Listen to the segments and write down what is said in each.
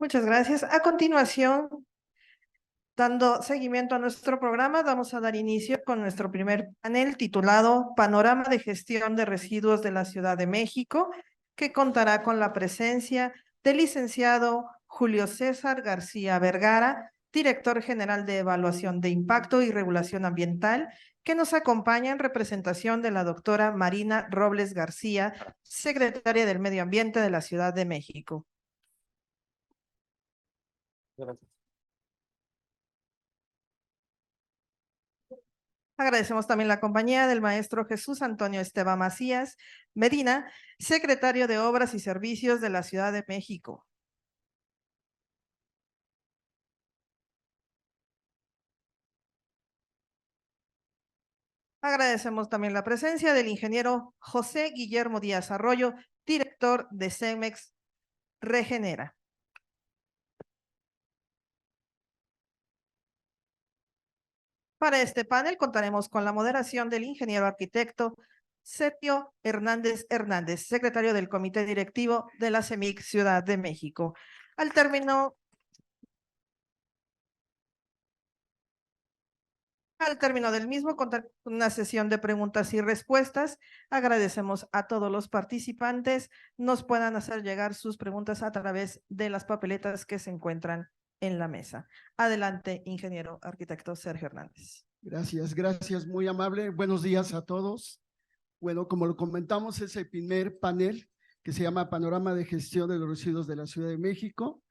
Muchas gracias. A continuación, dando seguimiento a nuestro programa, vamos a dar inicio con nuestro primer panel titulado Panorama de Gestión de Residuos de la Ciudad de México, que contará con la presencia del licenciado Julio César García Vergara, director general de Evaluación de Impacto y Regulación Ambiental, que nos acompaña en representación de la doctora Marina Robles García, secretaria del Medio Ambiente de la Ciudad de México. Gracias. Agradecemos también la compañía del maestro Jesús Antonio Esteban Macías Medina, secretario de Obras y Servicios de la Ciudad de México. Agradecemos también la presencia del ingeniero José Guillermo Díaz Arroyo, director de CEMEX Regenera. Para este panel contaremos con la moderación del ingeniero arquitecto Sergio Hernández Hernández, secretario del Comité Directivo de la CEMIC Ciudad de México. Al término del mismo, contar con una sesión de preguntas y respuestas. Agradecemos a todos los participantes. Nos puedan hacer llegar sus preguntas a través de las papeletas que se encuentran en la mesa. Adelante, ingeniero arquitecto Sergio Hernández. Gracias, muy amable. Buenos días a todos. Bueno, como lo comentamos, es el primer panel que se llama Panorama de Gestión de los Residuos de la Ciudad de México.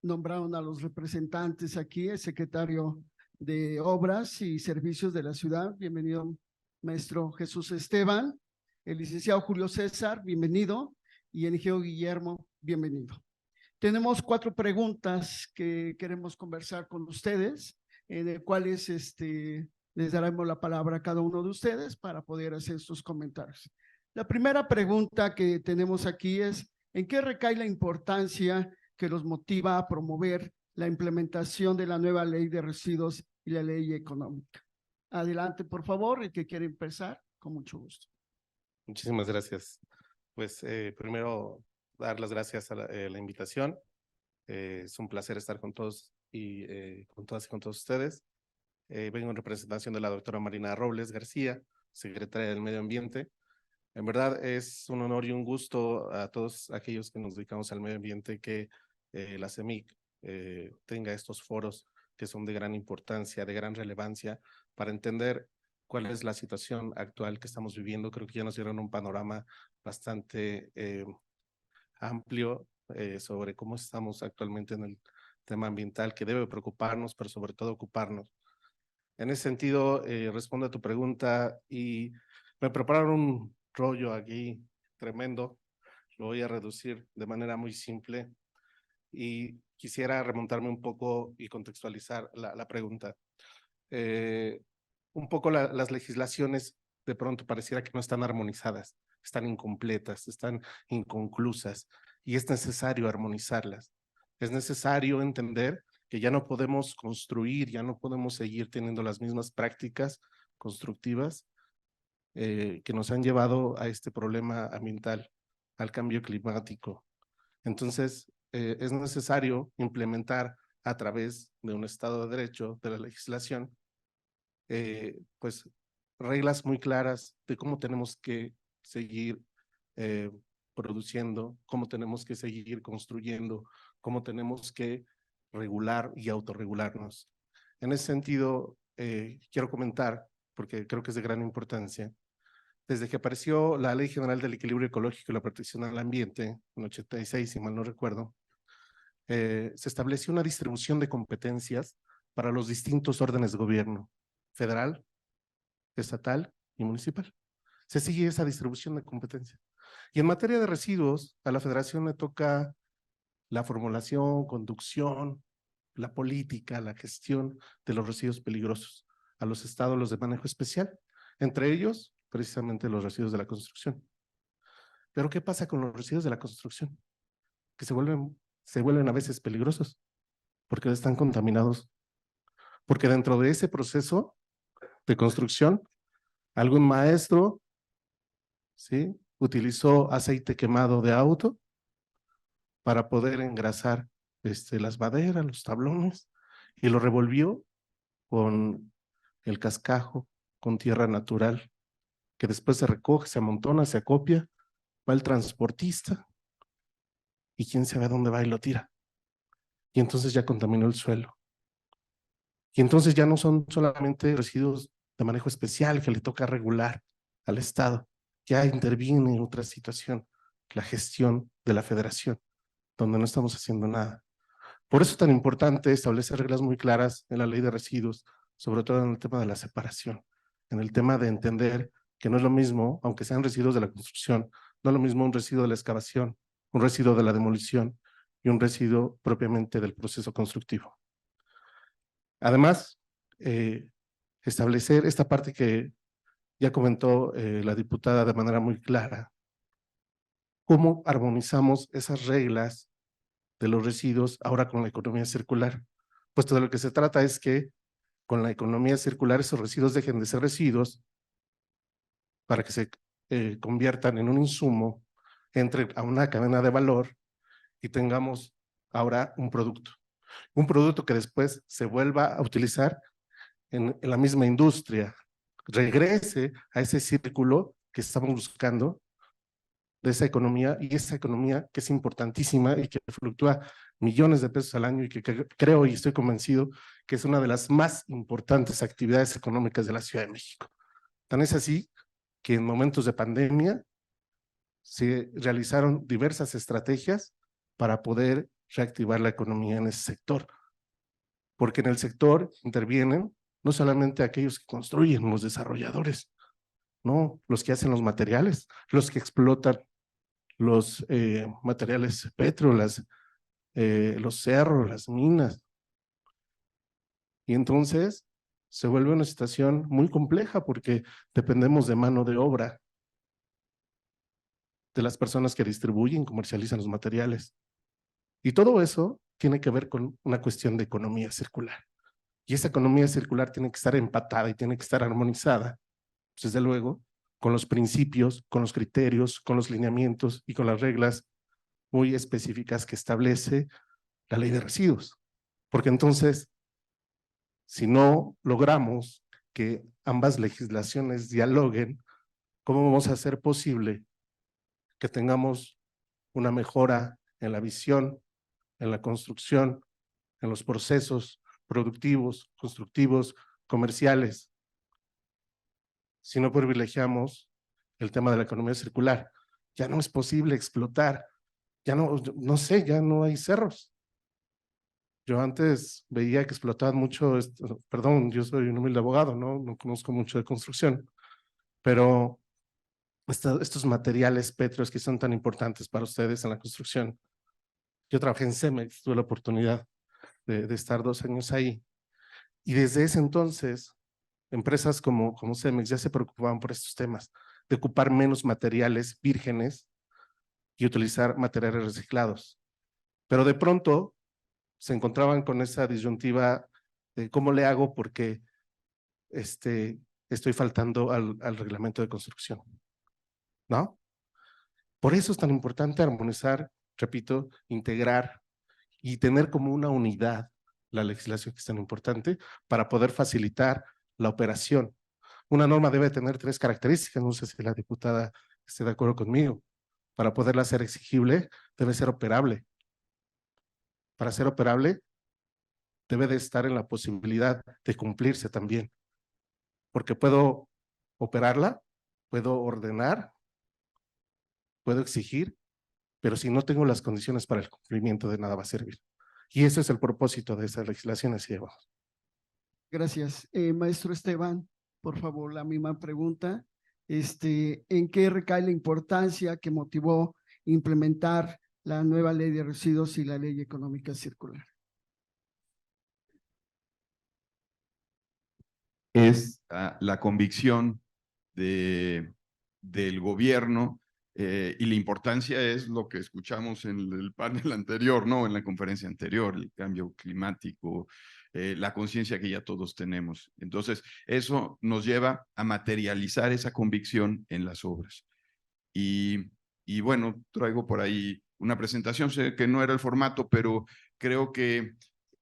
Nombraron a los representantes aquí, el secretario de Obras y Servicios de la ciudad, bienvenido maestro Jesús Esteban, el licenciado Julio César, bienvenido, y el ingeniero Guillermo, bienvenido. Tenemos 4 preguntas que queremos conversar con ustedes, de cuales les daremos la palabra a cada uno de ustedes para poder hacer sus comentarios. La primera pregunta que tenemos aquí es, ¿en qué recae la importancia que los motiva a promover la implementación de la nueva ley de residuos y la ley económica? Adelante, por favor, el que quiere empezar, con mucho gusto. Muchísimas gracias. Pues primero dar las gracias a la invitación. Es un placer estar con todos y con todas y con todos ustedes. Vengo en representación de la doctora Marina Robles García, secretaria del Medio Ambiente. En verdad es un honor y un gusto a todos aquellos que nos dedicamos al medio ambiente que la CEMIC tenga estos foros que son de gran importancia, de gran relevancia para entender cuál es la situación actual que estamos viviendo. Creo que ya nos dieron un panorama bastante amplio sobre cómo estamos actualmente en el tema ambiental, que debe preocuparnos, pero sobre todo ocuparnos. En ese sentido, respondo a tu pregunta y me prepararon un rollo aquí tremendo. Lo voy a reducir de manera muy simple y quisiera remontarme un poco y contextualizar la pregunta. Un poco las legislaciones de pronto pareciera que no están armonizadas, están incompletas, están inconclusas y es necesario armonizarlas. Es necesario entender que ya no podemos construir, ya no podemos seguir teniendo las mismas prácticas constructivas que nos han llevado a este problema ambiental, al cambio climático. Entonces, es necesario implementar a través de un Estado de Derecho, de la legislación, pues reglas muy claras de cómo tenemos que seguir produciendo, cómo tenemos que seguir construyendo, cómo tenemos que regular y autorregularnos. En ese sentido, quiero comentar, porque creo que es de gran importancia, desde que apareció la Ley General del Equilibrio Ecológico y la Protección al Ambiente, en 86, si mal no recuerdo, se estableció una distribución de competencias para los distintos órdenes de gobierno, federal, estatal y municipal. Se sigue esa distribución de competencias. Y en materia de residuos, a la federación le toca la formulación, conducción, la política, la gestión de los residuos peligrosos. A los estados los de manejo especial, entre ellos precisamente los residuos de la construcción. Pero ¿qué pasa con los residuos de la construcción? Que se vuelven a veces peligrosos porque están contaminados. Porque dentro de ese proceso de construcción, algún maestro, ¿sí?, utilizó aceite quemado de auto para poder engrasar las maderas, los tablones, y lo revolvió con el cascajo, con tierra natural, que después se recoge, se amontona, se acopia, va el transportista y quién sabe a dónde va y lo tira. Y entonces ya contaminó el suelo. Y entonces ya no son solamente residuos de manejo especial que le toca regular al Estado, ya interviene en otra situación, la gestión de la federación, donde no estamos haciendo nada. Por eso es tan importante establecer reglas muy claras en la ley de residuos, sobre todo en el tema de la separación, en el tema de entender que no es lo mismo, aunque sean residuos de la construcción, no es lo mismo un residuo de la excavación, un residuo de la demolición y un residuo propiamente del proceso constructivo. Además, establecer esta parte que ya comentó la diputada de manera muy clara, cómo armonizamos esas reglas de los residuos ahora con la economía circular. Puesto de lo que se trata es que con la economía circular esos residuos dejen de ser residuos para que se conviertan en un insumo, entre a una cadena de valor y tengamos ahora un producto que después se vuelva a utilizar en la misma industria, regrese a ese círculo que estamos buscando de esa economía, y esa economía que es importantísima y que fluctúa millones de pesos al año y que creo y estoy convencido que es una de las más importantes actividades económicas de la Ciudad de México. Tan es así que en momentos de pandemia se realizaron diversas estrategias para poder reactivar la economía en ese sector, porque en el sector intervienen no solamente aquellos que construyen, los desarrolladores, no, los que hacen los materiales, los que explotan los materiales petróleos, los cerros, las minas. Y entonces se vuelve una situación muy compleja porque dependemos de mano de obra, de las personas que distribuyen, comercializan los materiales. Y todo eso tiene que ver con una cuestión de economía circular. Y esa economía circular tiene que estar empatada y tiene que estar armonizada, pues desde luego, con los principios, con los criterios, con los lineamientos y con las reglas muy específicas que establece la ley de residuos. Porque entonces, si no logramos que ambas legislaciones dialoguen, ¿cómo vamos a hacer posible que tengamos una mejora en la visión, en la construcción, en los procesos productivos, constructivos, comerciales, si no privilegiamos el tema de la economía circular? Ya no es posible explotar, ya no sé, ya no hay cerros. Yo antes veía que explotaban mucho, perdón, yo soy un humilde abogado, no conozco mucho de construcción, pero estos materiales pétreos que son tan importantes para ustedes en la construcción. Yo trabajé en Cemex, tuve la oportunidad de estar 2 años ahí, y desde ese entonces empresas como Cemex ya se preocupaban por estos temas, de ocupar menos materiales vírgenes y utilizar materiales reciclados. Pero de pronto se encontraban con esa disyuntiva de cómo le hago porque estoy faltando al reglamento de construcción, ¿no? Por eso es tan importante armonizar, repito, integrar y tener como una unidad la legislación, que es tan importante para poder facilitar la operación. Una norma debe tener 3 características, no sé si la diputada esté de acuerdo conmigo. Para poderla hacer exigible, debe ser operable. Para ser operable, debe de estar en la posibilidad de cumplirse también, porque puedo operarla, puedo ordenar, puedo exigir, pero si no tengo las condiciones para el cumplimiento, de nada va a servir. Y ese es el propósito de esa legislación, así abajo. Gracias. Maestro Esteban, por favor, la misma pregunta. ¿En qué recae la importancia que motivó implementar la nueva ley de residuos y la ley económica circular? Es la convicción del gobierno, y la importancia es lo que escuchamos en el panel anterior, ¿no? En la conferencia anterior, el cambio climático, la conciencia que ya todos tenemos. Entonces, eso nos lleva a materializar esa convicción en las obras. Y bueno, traigo por ahí una presentación, sé que no era el formato, pero creo que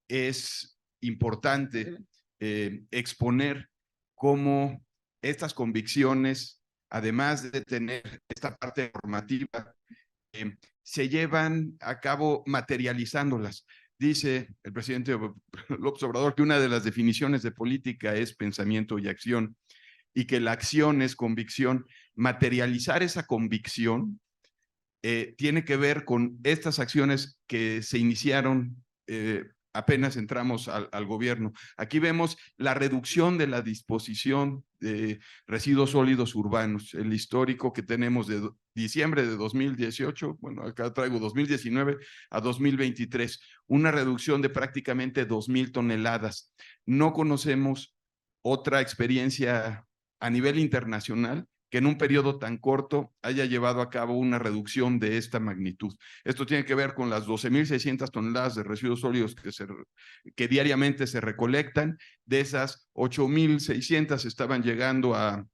es importante exponer cómo estas convicciones, además de tener esta parte normativa, se llevan a cabo materializándolas. Dice el presidente López Obrador que una de las definiciones de política es pensamiento y acción, y que la acción es convicción. Materializar esa convicción tiene que ver con estas acciones que se iniciaron apenas entramos al gobierno. Aquí vemos la reducción de la disposición de residuos sólidos urbanos, el histórico que tenemos de diciembre de 2018, bueno, acá traigo 2019 a 2023, una reducción de prácticamente 2,000 toneladas. No conocemos otra experiencia a nivel internacional que en un periodo tan corto haya llevado a cabo una reducción de esta magnitud. Esto tiene que ver con las 12,600 toneladas de residuos sólidos que diariamente se recolectan. De esas, 8,600 estaban llegando a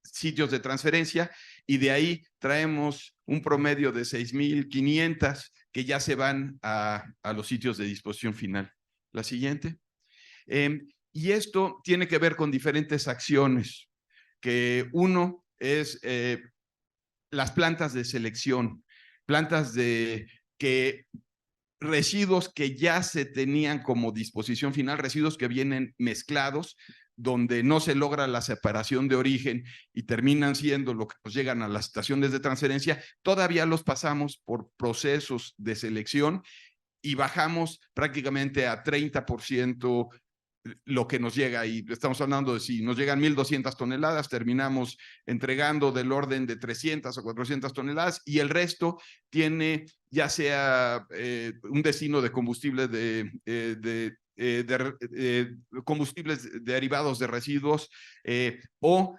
sitios de transferencia, y de ahí traemos un promedio de 6,500 que ya se van a los sitios de disposición final. La siguiente. Y esto tiene que ver con diferentes acciones, que uno es las plantas de selección, plantas de residuos que ya se tenían como disposición final, residuos que vienen mezclados, donde no se logra la separación de origen y terminan siendo lo que nos llegan a las estaciones de transferencia. Todavía los pasamos por procesos de selección y bajamos prácticamente a 30% lo que nos llega, y estamos hablando de si nos llegan 1,200 toneladas, terminamos entregando del orden de 300 o 400 toneladas, y el resto tiene ya sea un destino de combustible combustibles derivados de residuos o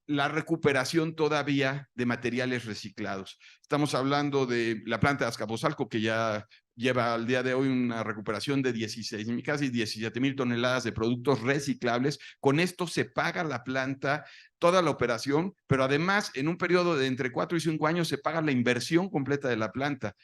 la recuperación todavía de materiales reciclados. Estamos hablando de la planta de Azcapotzalco, que ya lleva al día de hoy una recuperación de casi 17,000 toneladas de productos reciclables. Con esto se paga la planta, toda la operación, pero además en un periodo de entre 4 y 5 años se paga la inversión completa de la planta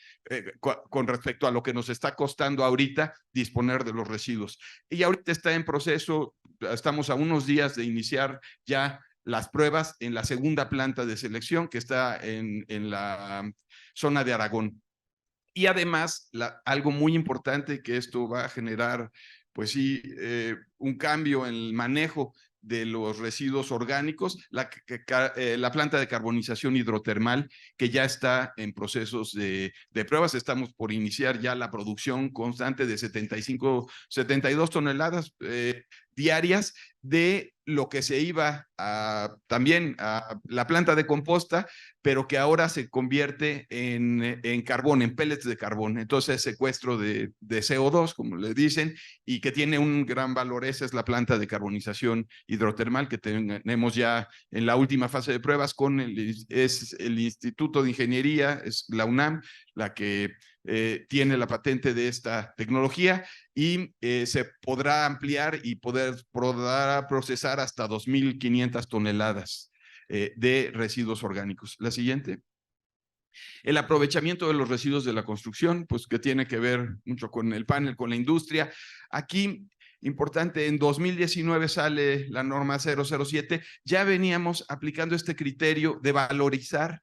con respecto a lo que nos está costando ahorita disponer de los residuos. Y ahorita está en proceso, estamos a unos días de iniciar ya las pruebas en la segunda planta de selección que está en la zona de Aragón. Y además, algo muy importante, que esto va a generar, pues sí, un cambio en el manejo de los residuos orgánicos, la planta de carbonización hidrotermal, que ya está en procesos de pruebas. Estamos por iniciar ya la producción constante de 72 toneladas diarias de lo que se iba también a la planta de composta, pero que ahora se convierte en carbón, en pellets de carbón. Entonces, secuestro de CO2, como le dicen, y que tiene un gran valor. Esa es la planta de carbonización hidrotermal que tenemos ya en la última fase de pruebas con es el Instituto de Ingeniería, es la UNAM, la que tiene la patente de esta tecnología, y se podrá ampliar y podrá procesar hasta 2,500 toneladas de residuos orgánicos. La siguiente. El aprovechamiento de los residuos de la construcción, pues que tiene que ver mucho con el panel, con la industria. Aquí, importante, en 2019 sale la norma 007, ya veníamos aplicando este criterio de valorizar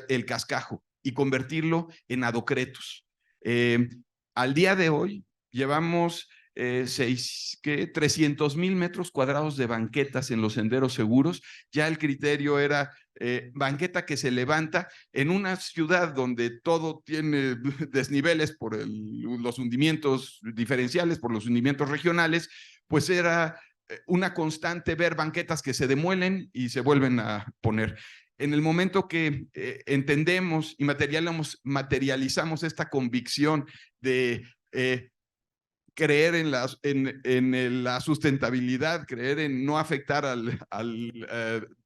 el cascajo y convertirlo en adocretos. Al día de hoy llevamos 300,000 metros cuadrados de banquetas en los senderos seguros. Ya el criterio era banqueta que se levanta en una ciudad donde todo tiene desniveles por los hundimientos diferenciales, por los hundimientos regionales, pues era una constante ver banquetas que se demuelen y se vuelven a poner. En el momento que entendemos y materializamos esta convicción de creer en la sustentabilidad, creer en no afectar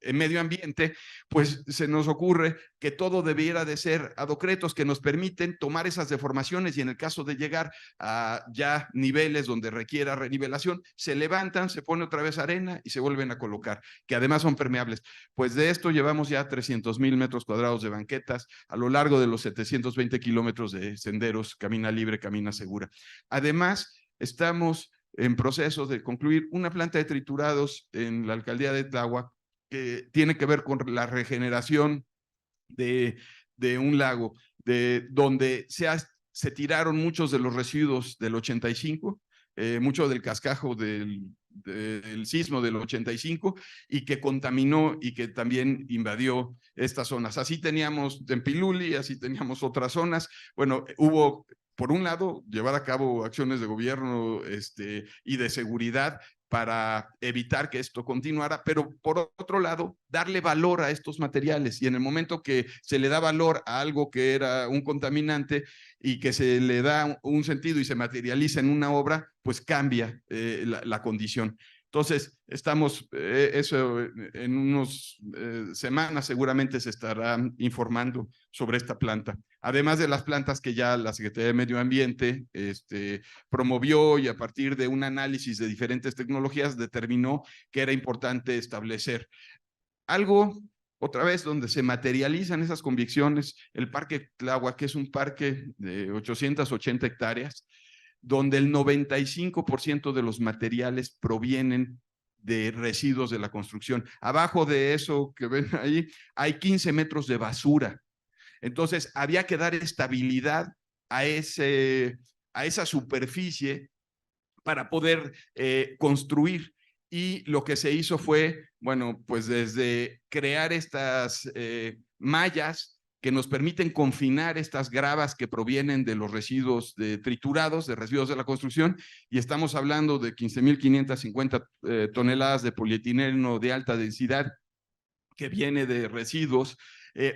en medio ambiente, pues se nos ocurre que todo debiera de ser adocretos que nos permiten tomar esas deformaciones y en el caso de llegar a ya niveles donde requiera renivelación, se levantan, se pone otra vez arena y se vuelven a colocar, que además son permeables. Pues de esto llevamos ya 300,000 metros cuadrados de banquetas a lo largo de los 720 kilómetros de senderos, Camina Libre, Camina Segura. Además, estamos en proceso de concluir una planta de triturados en la alcaldía de Tláhuac que tiene que ver con la regeneración de un lago, de donde se tiraron muchos de los residuos del 85, mucho del cascajo del sismo del 85 y que contaminó y que también invadió estas zonas. Así teníamos Tempiluli, así teníamos otras zonas. Bueno, hubo, por un lado, llevar a cabo acciones de gobierno y de seguridad para evitar que esto continuara, pero por otro lado, darle valor a estos materiales. Y en el momento que se le da valor a algo que era un contaminante y que se le da un sentido y se materializa en una obra, pues cambia la condición. Entonces, estamos, eso en unas semanas seguramente se estará informando sobre esta planta. Además de las plantas que ya la Secretaría de Medio Ambiente promovió y a partir de un análisis de diferentes tecnologías determinó que era importante establecer algo, otra vez, donde se materializan esas convicciones, el Parque Tláhuac, que es un parque de 880 hectáreas, donde el 95% de los materiales provienen de residuos de la construcción. Abajo de eso que ven ahí, hay 15 metros de basura. Entonces, había que dar estabilidad a esa superficie para poder construir. Y lo que se hizo fue, bueno, pues desde crear estas mallas que nos permiten confinar estas gravas que provienen de los residuos triturados, de residuos de la construcción, y estamos hablando de 15,550 toneladas de polietileno de alta densidad que viene de residuos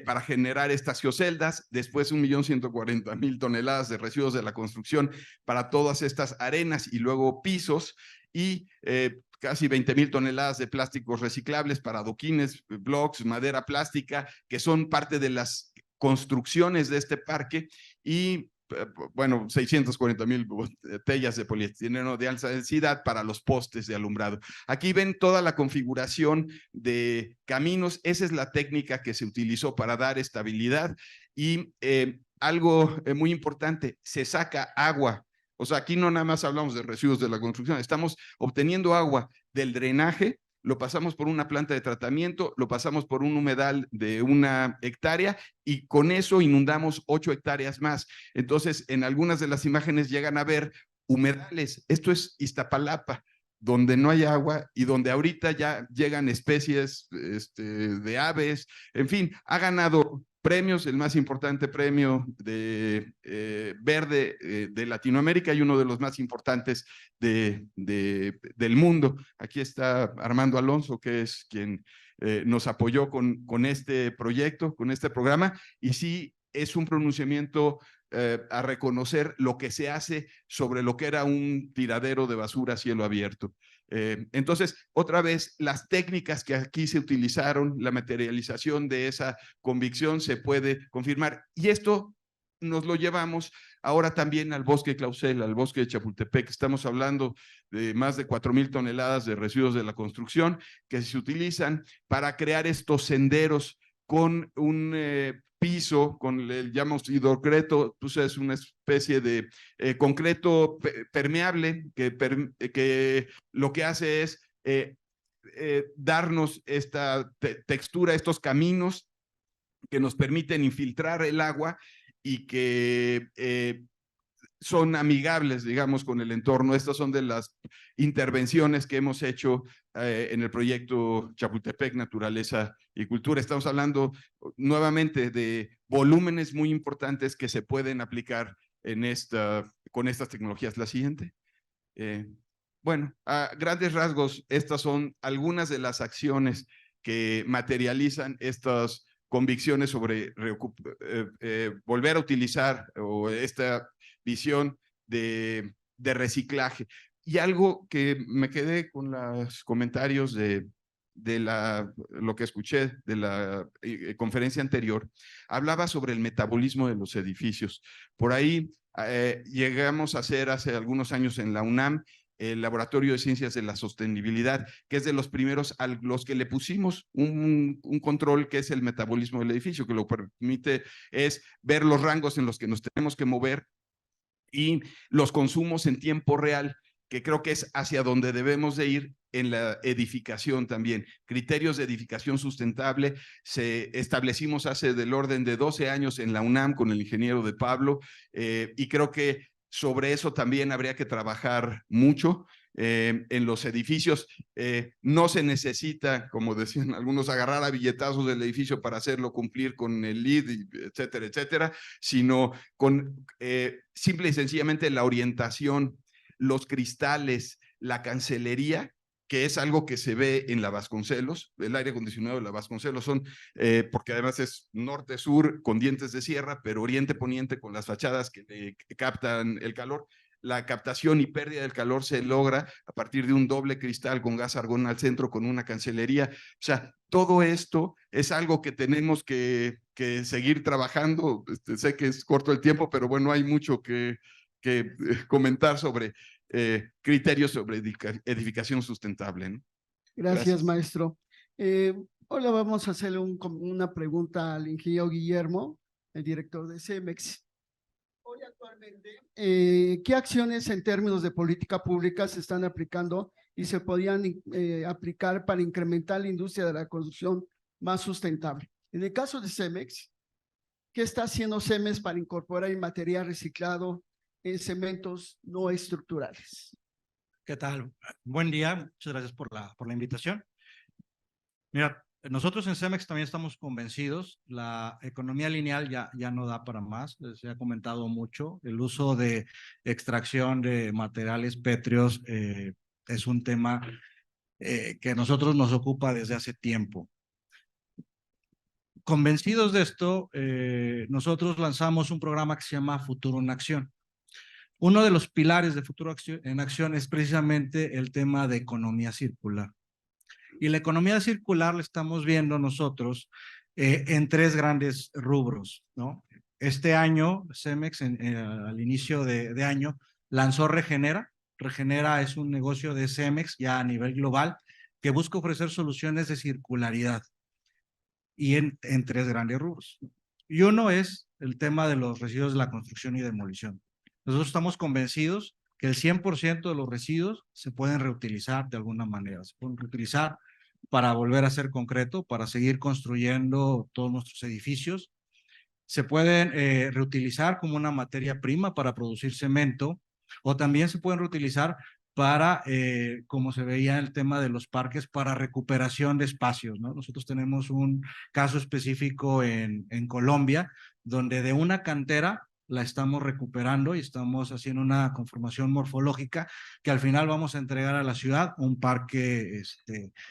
para generar estas geoceldas, después 1,140,000 toneladas de residuos de la construcción para todas estas arenas y luego pisos, y casi 20,000 toneladas de plásticos reciclables para adoquines, blocks, madera plástica, que son parte de las construcciones de este parque, y bueno, 640,000 botellas de poliestireno de alta densidad para los postes de alumbrado. Aquí ven toda la configuración de caminos. Esa es la técnica que se utilizó para dar estabilidad y algo muy importante, se saca agua. O sea, aquí no nada más hablamos de residuos de la construcción, estamos obteniendo agua del drenaje, lo pasamos por una planta de tratamiento, lo pasamos por un humedal de 1 hectárea y con eso inundamos 8 hectáreas más. Entonces, en algunas de las imágenes llegan a ver humedales. Esto es Iztapalapa, donde no hay agua y donde ahorita ya llegan especies de aves. En fin, ha ganado premios, el más importante premio de verde de Latinoamérica y uno de los más importantes del mundo. Aquí está Armando Alonso, que es quien nos apoyó con este proyecto, con este programa, y sí es un pronunciamiento a reconocer lo que se hace sobre lo que era un tiradero de basura a cielo abierto. Entonces, otra vez, las técnicas que aquí se utilizaron, la materialización de esa convicción se puede confirmar. Y esto nos lo llevamos ahora también al bosque Clausel, al bosque de Chapultepec. Estamos hablando de más de 4,000 toneladas de residuos de la construcción que se utilizan para crear estos senderos con un piso, con el llamamos hidrocreto, pues es una especie de concreto permeable que lo que hace es darnos esta textura, estos caminos que nos permiten infiltrar el agua y que son amigables, digamos, con el entorno. Estas son de las intervenciones que hemos hecho en el proyecto Chapultepec, Naturaleza y Cultura. Estamos hablando nuevamente de volúmenes muy importantes que se pueden aplicar con estas tecnologías. La siguiente. Bueno, a grandes rasgos, estas son algunas de las acciones que materializan estas convicciones sobre volver a utilizar o esta visión de reciclaje. Y algo que me quedé con los comentarios de lo que escuché de la conferencia anterior, hablaba sobre el metabolismo de los edificios. Por ahí llegamos a hacer hace algunos años en la UNAM el Laboratorio de Ciencias de la Sostenibilidad, que es de los primeros a los que le pusimos un control que es el metabolismo del edificio, que lo permite es ver los rangos en los que nos tenemos que mover y los consumos en tiempo real, que creo que es hacia donde debemos de ir en la edificación también. Criterios de edificación sustentable se establecimos hace del orden de 12 años en la UNAM con el ingeniero de Pablo, y creo que sobre eso también habría que trabajar mucho. En los edificios no se necesita, como decían algunos, agarrar a billetazos del edificio para hacerlo cumplir con el LEED, etcétera, etcétera, sino con simple y sencillamente la orientación, los cristales, la cancelería, que es algo que se ve en la Vasconcelos, el aire acondicionado de la Vasconcelos son, porque además es norte-sur con dientes de sierra, pero oriente-poniente con las fachadas que captan el calor. La captación y pérdida del calor se logra a partir de un doble cristal con gas argón al centro con una cancelería. O sea, todo esto es algo que tenemos que seguir trabajando. Sé que es corto el tiempo, pero bueno, hay mucho que comentar sobre criterios sobre edificación sustentable, ¿no? Gracias, maestro. Ahora vamos a hacerle una pregunta al ingeniero Guillermo, el director de CEMEX. Hoy actualmente, ¿qué acciones en términos de política pública se están aplicando y se podrían aplicar para incrementar la industria de la construcción más sustentable? En el caso de CEMEX, ¿qué está haciendo CEMEX para incorporar el material reciclado en cementos no estructurales? ¿Qué tal? Buen día, muchas gracias por la invitación. Mira, nosotros en CEMEX también estamos convencidos, la economía lineal ya no da para más, se ha comentado mucho, el uso de extracción de materiales pétreos es un tema que a nosotros nos ocupa desde hace tiempo. Convencidos de esto, nosotros lanzamos un programa que se llama Futuro en Acción. Uno de los pilares de Futuro en Acción es precisamente el tema de economía circular. Y la economía circular la estamos viendo nosotros en tres grandes rubros, ¿no? Este año, CEMEX, al inicio de año, lanzó Regenera. Regenera es un negocio de CEMEX ya a nivel global que busca ofrecer soluciones de circularidad y en tres grandes rubros. Y uno es el tema de los residuos de la construcción y demolición. Nosotros estamos convencidos que el 100% de los residuos se pueden reutilizar de alguna manera, se pueden reutilizar para volver a ser concreto, para seguir construyendo todos nuestros edificios. Se pueden reutilizar como una materia prima para producir cemento, o también se pueden reutilizar para, como se veía en el tema de los parques, para recuperación de espacios, ¿no? Nosotros tenemos un caso específico en Colombia, donde de una cantera la estamos recuperando y estamos haciendo una conformación morfológica que al final vamos a entregar a la ciudad un parque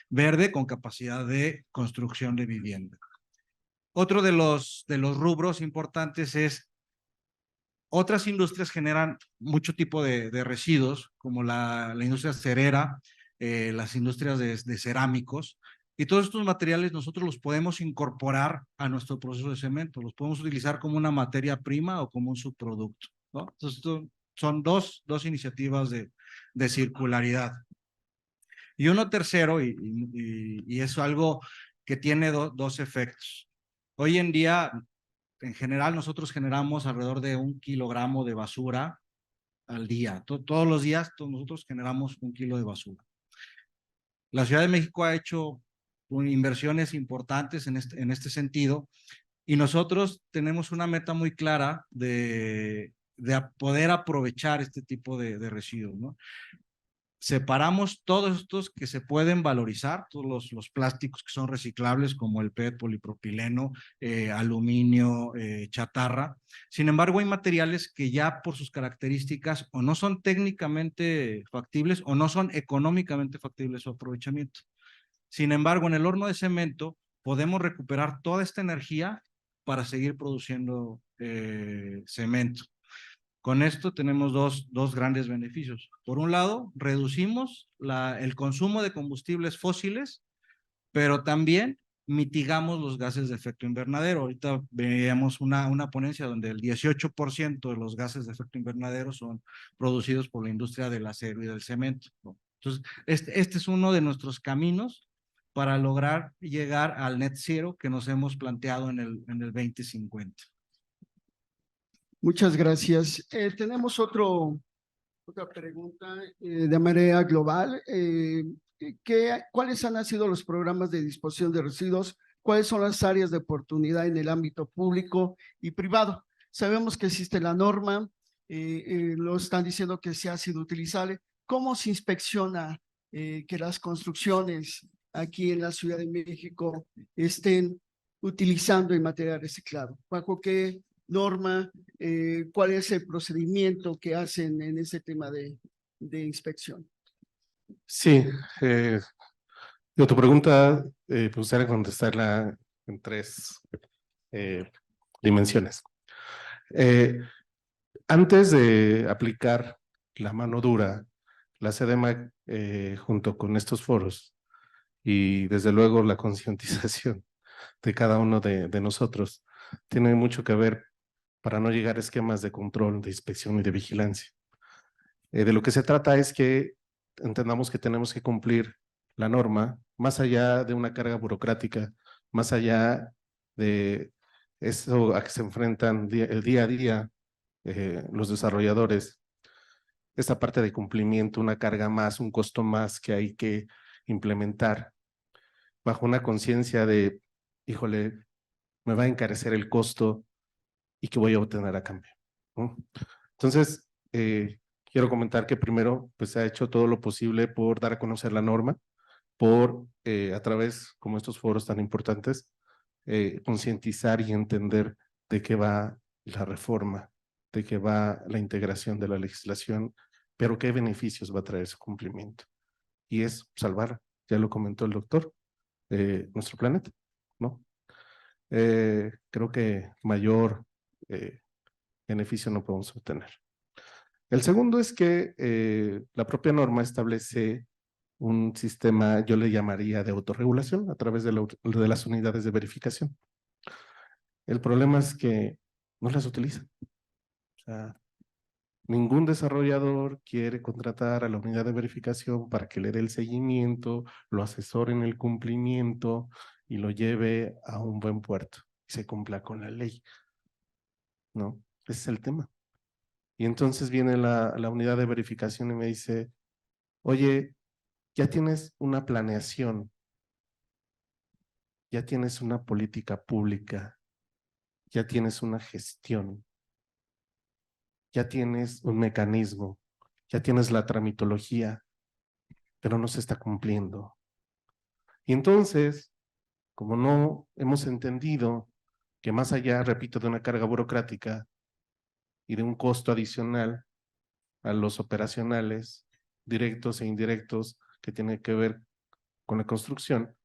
verde con capacidad de construcción de vivienda. Otro de los rubros importantes es otras industrias generan mucho tipo de residuos, como la industria cerera, las industrias de cerámicos, y todos estos materiales nosotros los podemos incorporar a nuestro proceso de cemento, los podemos utilizar como una materia prima o como un subproducto, ¿no? Entonces, son dos iniciativas de circularidad. Y uno tercero, y es algo que tiene dos efectos. Hoy en día, en general, nosotros generamos alrededor de 1 kilogramo de basura al día. Todos los días nosotros generamos 1 kilo de basura. La Ciudad de México ha hecho inversiones importantes en este sentido, y nosotros tenemos una meta muy clara de poder aprovechar este tipo de residuos, ¿no? Separamos todos estos que se pueden valorizar, todos los plásticos que son reciclables, como el PET, polipropileno, aluminio, chatarra. Sin embargo, hay materiales que ya por sus características o no son técnicamente factibles o no son económicamente factibles su aprovechamiento. Sin embargo, en el horno de cemento podemos recuperar toda esta energía para seguir produciendo cemento. Con esto tenemos dos grandes beneficios. Por un lado, reducimos el consumo de combustibles fósiles pero también mitigamos los gases de efecto invernadero. Ahorita veíamos una ponencia donde el 18% de los gases de efecto invernadero son producidos por la industria del acero y del cemento, ¿no? Entonces, este es uno de nuestros caminos para lograr llegar al net zero que nos hemos planteado en el 2050. Muchas gracias. Tenemos otra pregunta de manera global. ¿Cuáles han sido los programas de disposición de residuos? ¿Cuáles son las áreas de oportunidad en el ámbito público y privado? Sabemos que existe la norma, lo están diciendo que se ha sido utilizable. ¿Cómo se inspecciona que las construcciones aquí en la Ciudad de México estén utilizando el material reciclado? ¿Bajo qué norma? ¿Cuál es el procedimiento que hacen en ese tema de inspección? Sí, tu pregunta, me gustaría contestarla en tres dimensiones. Antes de aplicar la mano dura, la SEDEMAC, junto con estos foros y desde luego la concientización de cada uno de nosotros, tiene mucho que ver para no llegar a esquemas de control, de inspección y de vigilancia. De lo que se trata es que entendamos que tenemos que cumplir la norma, más allá de una carga burocrática, más allá de eso a que se enfrentan el día a día los desarrolladores, esta parte de cumplimiento, una carga más, un costo más que hay que implementar bajo una conciencia de, híjole, me va a encarecer el costo y qué voy a obtener a cambio, ¿no? Entonces, quiero comentar que primero, pues se ha hecho todo lo posible por dar a conocer la norma, por, a través, como estos foros tan importantes, concientizar y entender de qué va la reforma, de qué va la integración de la legislación, pero qué beneficios va a traer su cumplimiento. Y es salvar, ya lo comentó el doctor, nuestro planeta, ¿no? Creo que mayor beneficio no podemos obtener. El segundo es que la propia norma establece un sistema, yo le llamaría de autorregulación a través de las unidades de verificación. El problema es que no las utilizan. O sea, ningún desarrollador quiere contratar a la unidad de verificación para que le dé el seguimiento, lo asesore en el cumplimiento y lo lleve a un buen puerto y se cumpla con la ley, ¿no? Ese es el tema. Y entonces viene la unidad de verificación y me dice, oye, ya tienes una planeación, ya tienes una política pública, ya tienes una gestión, ya tienes un mecanismo, ya tienes la tramitología, pero no se está cumpliendo. Y entonces, como no hemos entendido que más allá, repito, de una carga burocrática y de un costo adicional a los operacionales, directos e indirectos, que tiene que ver con la construcción,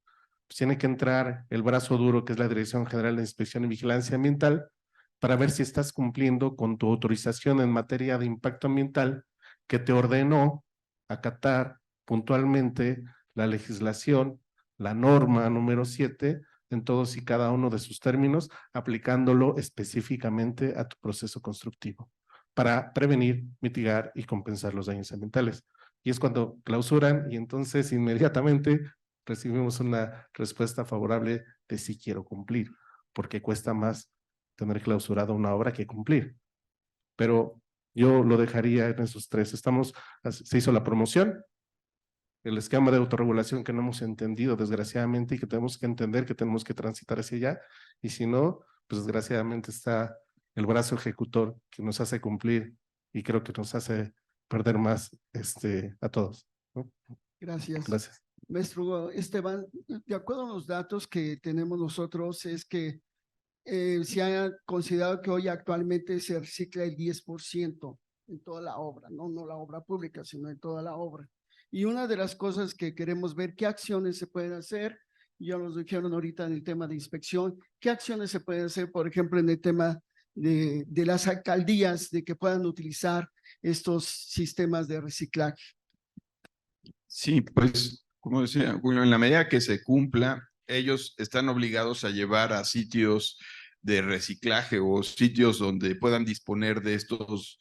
pues tiene que entrar el brazo duro, que es la Dirección General de Inspección y Vigilancia Ambiental, para ver si estás cumpliendo con tu autorización en materia de impacto ambiental que te ordenó acatar puntualmente la legislación, la norma número 7, en todos y cada uno de sus términos, aplicándolo específicamente a tu proceso constructivo, para prevenir, mitigar y compensar los daños ambientales. Y es cuando clausuran y entonces inmediatamente recibimos una respuesta favorable de sí quiero cumplir, porque cuesta más tener clausurada una obra que cumplir. Pero yo lo dejaría en esos tres. Se hizo la promoción, el esquema de autorregulación que no hemos entendido desgraciadamente y que tenemos que entender que tenemos que transitar hacia allá, y si no, pues desgraciadamente está el brazo ejecutor que nos hace cumplir y creo que nos hace perder más a todos, ¿no? Gracias. Gracias. Maestro Esteban, de acuerdo a los datos que tenemos nosotros, es que se ha considerado que hoy actualmente se recicla el 10% en toda la obra, no la obra pública, sino en toda la obra. Y una de las cosas que queremos ver, ¿qué acciones se pueden hacer? Ya nos dijeron ahorita en el tema de inspección, ¿qué acciones se pueden hacer, por ejemplo, en el tema de las alcaldías, de que puedan utilizar estos sistemas de reciclaje? Sí, pues como decía Julio, en la medida que se cumpla, ellos están obligados a llevar a sitios de reciclaje o sitios donde puedan disponer de estos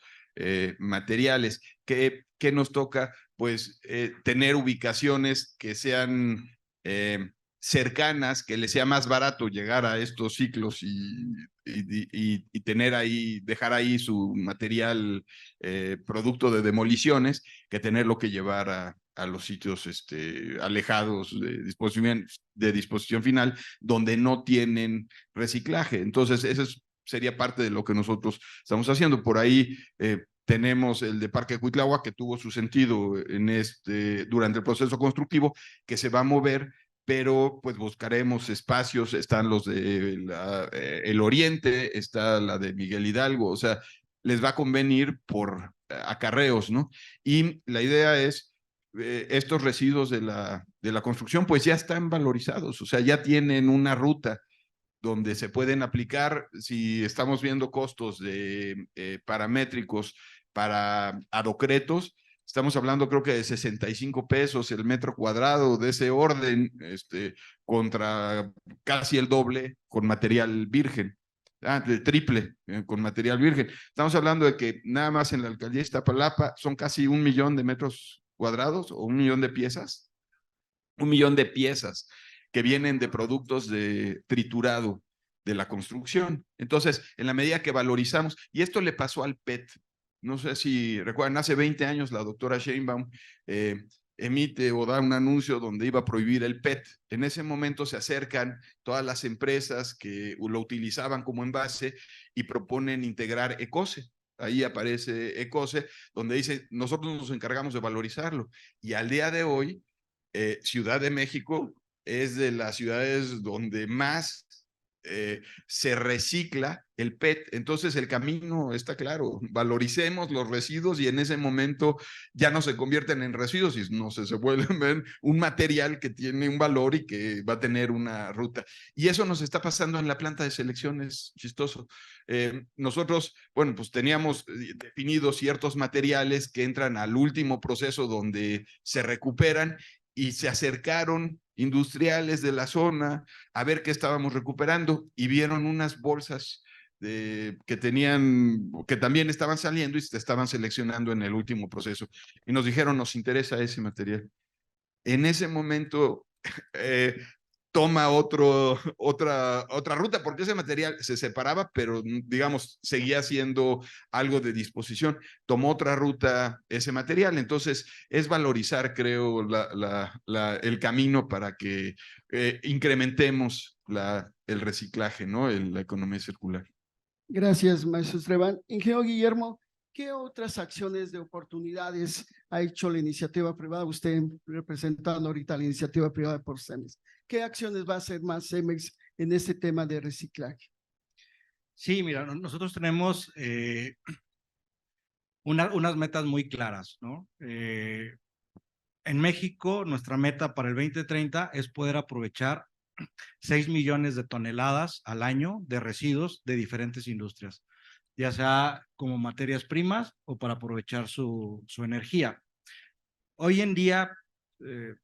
materiales. ¿Qué nos toca? Pues tener ubicaciones que sean cercanas, que les sea más barato llegar a estos ciclos y tener ahí, dejar ahí su material producto de demoliciones, que tenerlo que llevar a los sitios alejados de disposición final, donde no tienen reciclaje. Entonces, sería parte de lo que nosotros estamos haciendo. Por ahí tenemos el de Parque Cuitláhuac, que tuvo su sentido durante el proceso constructivo, que se va a mover, pero pues buscaremos espacios. Están los de el Oriente, está la de Miguel Hidalgo, o sea, les va a convenir por acarreos, ¿no? Y la idea es estos residuos de la construcción pues ya están valorizados, o sea, ya tienen una ruta donde se pueden aplicar. Si estamos viendo costos de paramétricos para adocretos, estamos hablando creo que de 65 pesos el metro cuadrado, de ese orden, contra casi el doble con material virgen. De triple con material virgen. Estamos hablando de que nada más en la alcaldía de Iztapalapa son casi 1 millón de metros cuadrados o 1 millón de piezas. 1 millón de piezas que vienen de productos de triturado de la construcción. Entonces, en la medida que valorizamos, y esto le pasó al PET, no sé si recuerdan, hace 20 años la doctora Sheinbaum emite o da un anuncio donde iba a prohibir el PET. En ese momento se acercan todas las empresas que lo utilizaban como envase y proponen integrar ECOCE. Ahí aparece ECOCE, donde dice, nosotros nos encargamos de valorizarlo. Y al día de hoy, Ciudad de México es de las ciudades donde más se recicla el PET. Entonces el camino está claro, valoricemos los residuos y en ese momento ya no se convierten en residuos y no se vuelven un material que tiene un valor y que va a tener una ruta. Y eso nos está pasando en la planta de selección, es chistoso. Nosotros, bueno, pues teníamos definidos ciertos materiales que entran al último proceso donde se recuperan y se acercaron industriales de la zona a ver qué estábamos recuperando y vieron unas bolsas que también estaban saliendo y se estaban seleccionando en el último proceso. Y nos dijeron, nos interesa ese material. En ese momento toma otra ruta, porque ese material se separaba, pero digamos, seguía siendo algo de disposición. Tomó otra ruta ese material, entonces es valorizar, creo, el camino para que incrementemos el reciclaje, ¿no? La economía circular. Gracias, maestro Esteban. Ingeniero Guillermo, ¿qué otras acciones de oportunidades ha hecho la iniciativa privada? Usted representando ahorita la iniciativa privada por CEMEX. ¿Qué acciones va a hacer más CEMEX en este tema de reciclaje? Sí, mira, nosotros tenemos unas metas muy claras, ¿no? En México, nuestra meta para el 2030 es poder aprovechar 6 millones de toneladas al año de residuos de diferentes industrias, ya sea como materias primas o para aprovechar su energía. Hoy en día,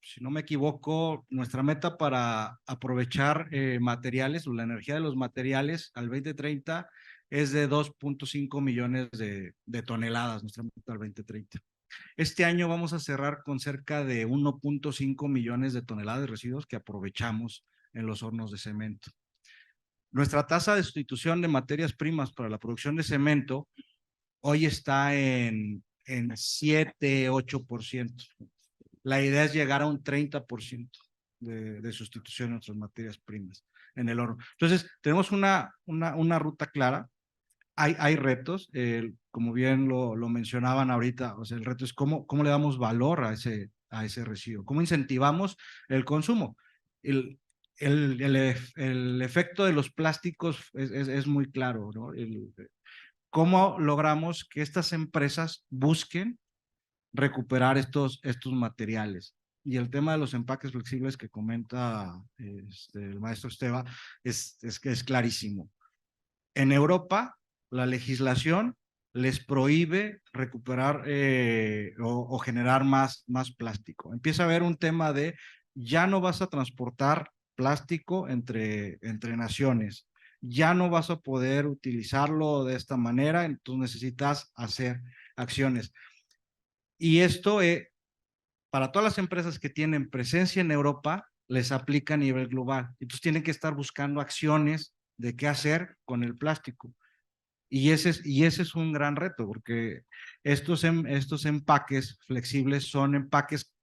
si no me equivoco, nuestra meta para aprovechar materiales o la energía de los materiales al 2030 es de 2.5 millones de toneladas, nuestra meta al 2030. Este año vamos a cerrar con cerca de 1.5 millones de toneladas de residuos que aprovechamos en los hornos de cemento. Nuestra tasa de sustitución de materias primas para la producción de cemento hoy está en 7-8%. La idea es llegar a un 30% de sustitución de nuestras materias primas en el horno. Entonces, tenemos una ruta clara. Hay retos, como bien lo mencionaban ahorita, o sea, el reto es cómo le damos valor a ese residuo, cómo incentivamos el consumo. El efecto de los plásticos es muy claro, ¿no? Cómo logramos que estas empresas busquen recuperar estos materiales. Y el tema de los empaques flexibles que comenta el maestro Esteban es clarísimo. En Europa, la legislación les prohíbe recuperar o generar más plástico. Empieza a haber un tema de ya no vas a transportar plástico entre naciones, ya no vas a poder utilizarlo de esta manera, entonces necesitas hacer acciones. Y esto para todas las empresas que tienen presencia en Europa, les aplica a nivel global. Entonces tienen que estar buscando acciones de qué hacer con el plástico. Y ese es un gran reto, porque estos empaques flexibles son empaques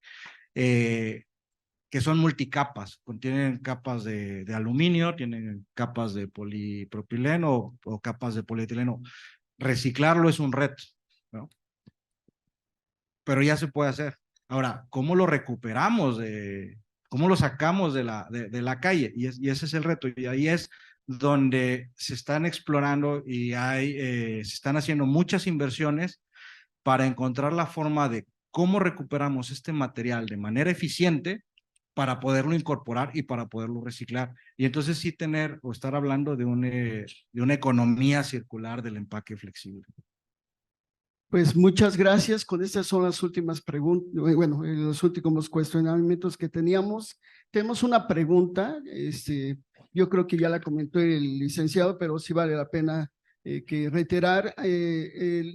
que son multicapas, contienen capas de aluminio, tienen capas de polipropileno o capas de polietileno. Reciclarlo es un reto, ¿no? Pero ya se puede hacer. Ahora, ¿cómo lo recuperamos? ¿Cómo lo sacamos de la calle? Y ese es el reto. Y ahí es donde se están explorando y se están haciendo muchas inversiones para encontrar la forma de cómo recuperamos este material de manera eficiente para poderlo incorporar y para poderlo reciclar. Y entonces sí tener o estar hablando de una economía circular del empaque flexible. Pues muchas gracias. Con estas son las últimas preguntas, bueno, los últimos cuestionamientos que teníamos. Tenemos una pregunta, yo creo que ya la comentó el licenciado, pero sí vale la pena que reiterar.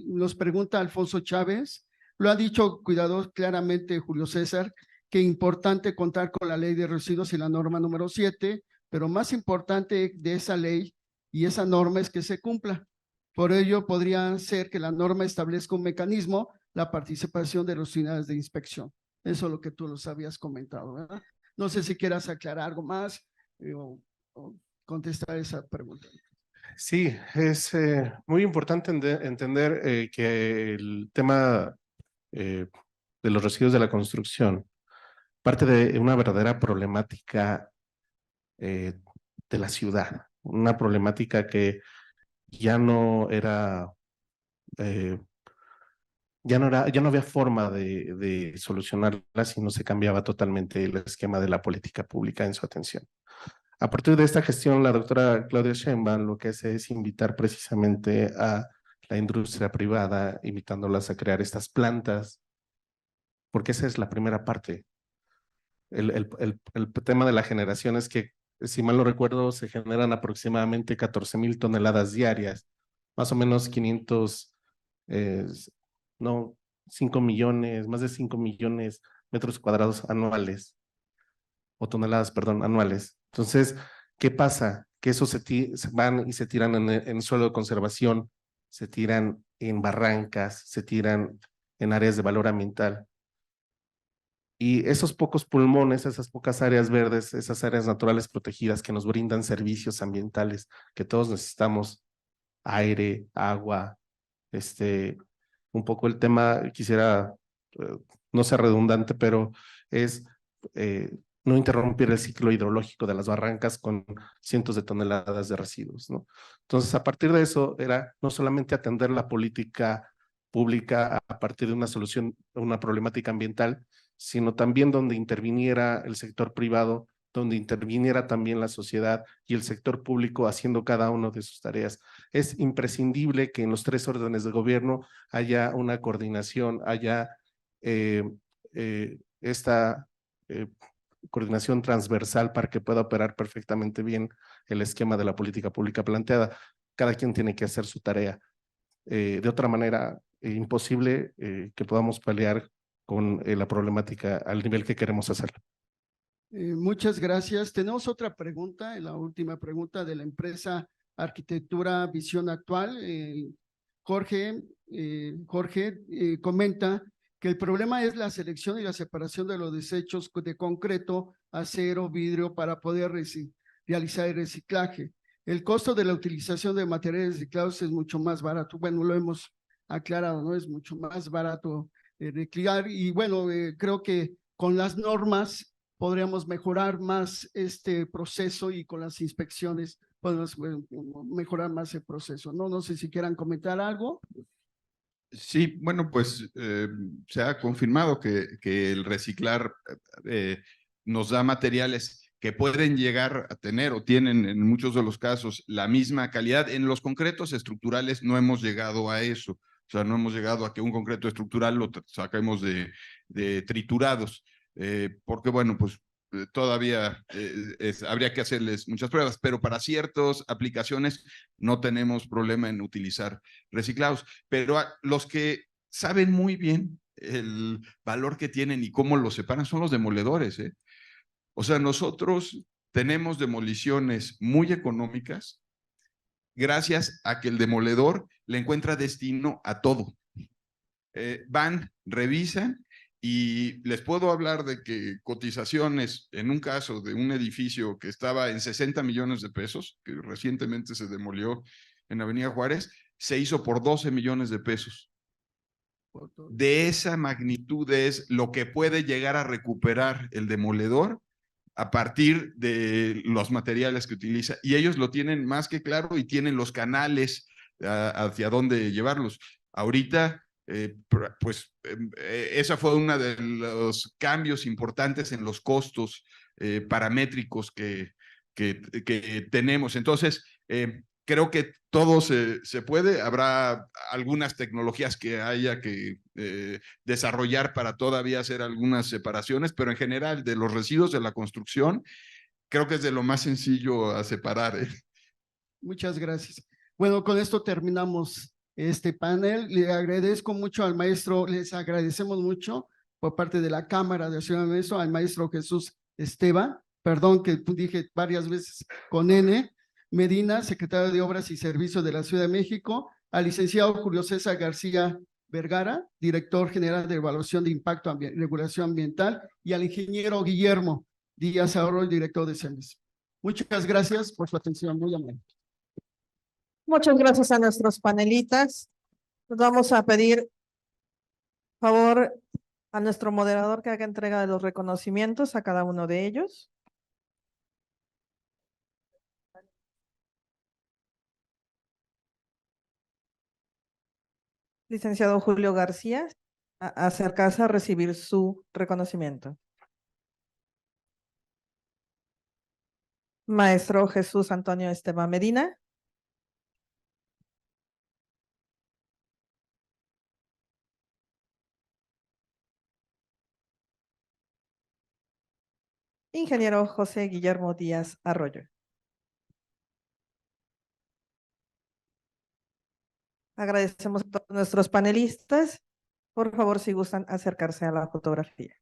Nos pregunta Alfonso Chávez, lo ha dicho cuidado claramente Julio César, que importante contar con la ley de residuos y la norma número 7, pero más importante de esa ley y esa norma es que se cumpla. Por ello, podría ser que la norma establezca un mecanismo, la participación de las unidades de inspección. Eso es lo que tú nos habías comentado, ¿verdad? No sé si quieras aclarar algo más o contestar esa pregunta. Sí, es muy importante entender que el tema de los residuos de la construcción parte de una verdadera problemática de la ciudad, una problemática que ya no era, ya no había forma de solucionarla si no se cambiaba totalmente el esquema de la política pública en su atención. A partir de esta gestión, la doctora Claudia Sheinbaum lo que hace es invitar precisamente a la industria privada, invitándolas a crear estas plantas, porque esa es la primera parte. El tema de la generación es que, si mal no recuerdo, se generan aproximadamente 14,000 toneladas diarias, más o menos 5 millones, más de 5 millones metros cuadrados anuales, o toneladas, perdón, anuales. Entonces, ¿qué pasa? Que eso se van y se tiran en suelo de conservación, se tiran en barrancas, se tiran en áreas de valor ambiental. Y esos pocos pulmones, esas pocas áreas verdes, esas áreas naturales protegidas que nos brindan servicios ambientales que todos necesitamos, aire, agua, un poco el tema, quisiera no ser redundante, pero es no interrumpir el ciclo hidrológico de las barrancas con cientos de toneladas de residuos, ¿no? Entonces, a partir de eso, era no solamente atender la política pública a partir de una solución, una problemática ambiental, sino también donde interviniera el sector privado, donde interviniera también la sociedad y el sector público haciendo cada una de sus tareas. Es imprescindible que en los 3 órdenes de gobierno haya una coordinación, haya esta coordinación transversal para que pueda operar perfectamente bien el esquema de la política pública planteada. Cada quien tiene que hacer su tarea. De otra manera, imposible que podamos pelear con la problemática al nivel que queremos hacerlo. Muchas gracias. Tenemos otra pregunta, la última pregunta de la empresa Arquitectura Visión Actual. Jorge comenta que el problema es la selección y la separación de los desechos de concreto, acero, vidrio para poder realizar el reciclaje. El costo de la utilización de materiales reciclados es mucho más barato. Bueno, lo hemos aclarado, ¿no? Es mucho más barato reciclar y bueno, creo que con las normas podríamos mejorar más este proceso y con las inspecciones podemos mejorar más el proceso. No sé si quieran comentar algo. Sí, bueno, pues se ha confirmado que el reciclar nos da materiales que pueden llegar a tener o tienen en muchos de los casos la misma calidad. En los concretos estructurales no hemos llegado a eso. O sea, no hemos llegado a que un concreto estructural lo saquemos de triturados, porque bueno, pues todavía habría que hacerles muchas pruebas, pero para ciertas aplicaciones no tenemos problema en utilizar reciclados. Pero los que saben muy bien el valor que tienen y cómo lo separan son los demoledores, ¿eh? O sea, nosotros tenemos demoliciones muy económicas gracias a que el demoledor le encuentra destino a todo. Van, revisan y les puedo hablar de que cotizaciones en un caso de un edificio que estaba en 60 millones de pesos, que recientemente se demolió en Avenida Juárez, se hizo por 12 millones de pesos. De esa magnitud es lo que puede llegar a recuperar el demoledor a partir de los materiales que utiliza. Y ellos lo tienen más que claro y tienen los canales hacia dónde llevarlos. Ahorita, pues, esa fue una de los cambios importantes en los costos paramétricos que tenemos. Entonces, creo que todo se puede. Habrá algunas tecnologías que haya que desarrollar para todavía hacer algunas separaciones, pero en general de los residuos de la construcción, creo que es de lo más sencillo a separar, ¿eh? Muchas gracias. Bueno, con esto terminamos este panel. Le agradezco mucho al maestro, les agradecemos mucho por parte de la Cámara de Ciudad de México, al maestro Jesús Esteban, perdón que dije varias veces con N, Medina, secretario de Obras y Servicios de la Ciudad de México, al licenciado Julio César García Vergara, director general de Evaluación de Impacto y Regulación Ambiental, y al ingeniero Guillermo Díaz Arroyo, director de CEMES. Muchas gracias por su atención, muy amable. Muchas gracias a nuestros panelistas. Nos vamos a pedir, favor, a nuestro moderador que haga entrega de los reconocimientos a cada uno de ellos. Licenciado Julio García, acercarse a recibir su reconocimiento. Maestro Jesús Antonio Esteban Medina. Ingeniero José Guillermo Díaz Arroyo. Agradecemos a todos nuestros panelistas. Por favor, si gustan acercarse a la fotografía.